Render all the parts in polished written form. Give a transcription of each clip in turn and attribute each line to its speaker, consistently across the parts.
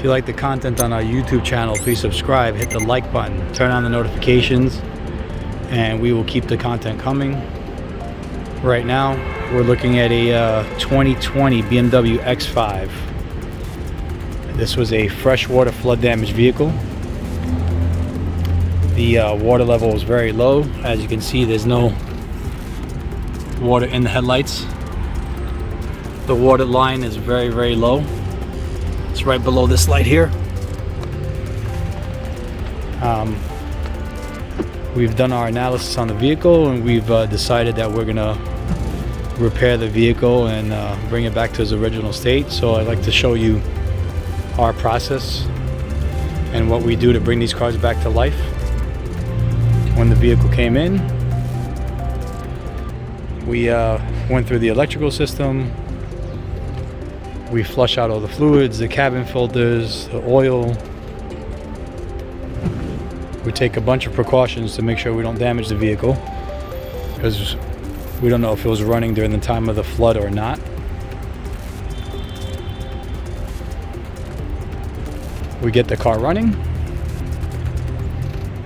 Speaker 1: you like the content on our YouTube channel, please subscribe, hit the like button, turn on the notifications, and we will keep the content coming. Right now, we're looking at a 2020 BMW X5. This was a freshwater flood damaged vehicle. The water level is very low. As you can see, there's no water in the headlights. The water line is very, very low. It's right below this light here. We've done our analysis on the vehicle, and we've decided that we're gonna repair the vehicle and bring it back to its original state. So I'd like to show you our process and what we do to bring these cars back to life. When the vehicle came in, we went through the electrical system. We flush out all the fluids, the cabin filters, the oil. We take a bunch of precautions to make sure we don't damage the vehicle, because we don't know if it was running during the time of the flood or not. We get the car running,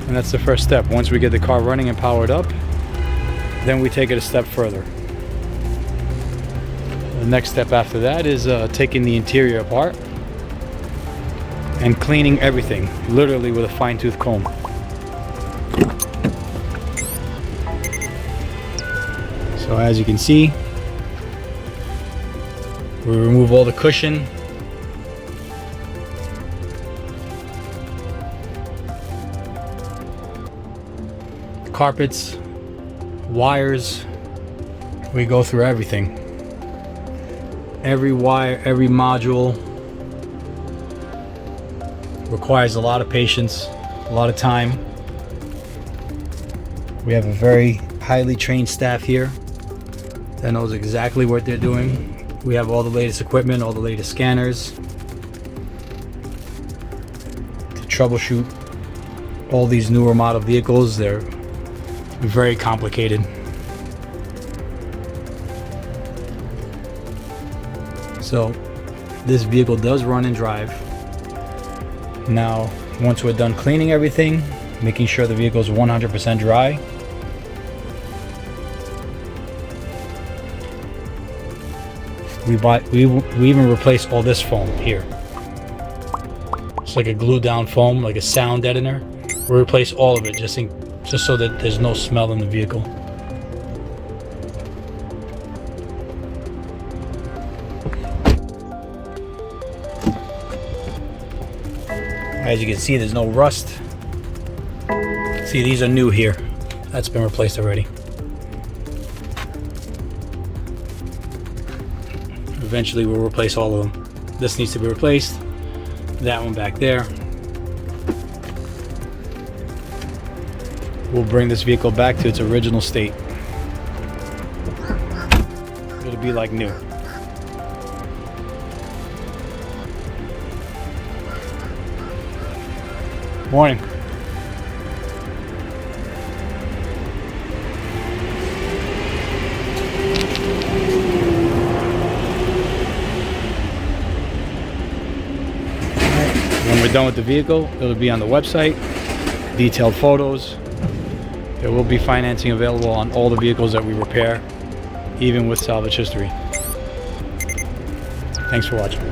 Speaker 1: and that's the first step. Once we get the car running and powered up, then we take it a step further. The next step after that is taking the interior apart and cleaning everything, literally with a fine-tooth comb. So as you can see, we remove all the cushion, carpets, wires. We go through everything. Every wire, every module requires a lot of patience, a lot of time. We have a very highly trained staff here that knows exactly what they're doing. We have all the latest equipment, all the latest scanners to troubleshoot all these newer model vehicles. They're very complicated. So this vehicle does run and drive. Now, once we're done cleaning everything, making sure the vehicle is 100% dry, we even replace all this foam here. It's like a glue down foam, like a sound deadener. We replace all of it just so that there's no smell in the vehicle. As you can see, there's no rust. See, these are new here. That's been replaced already. Eventually we'll replace all of them. This needs to be replaced. That one back there. We'll bring this vehicle back to its original state. It'll be like new. Morning. When we're done with the vehicle, it'll be on the website, detailed photos. There will be financing available on all the vehicles that we repair, even with salvage history. Thanks for watching.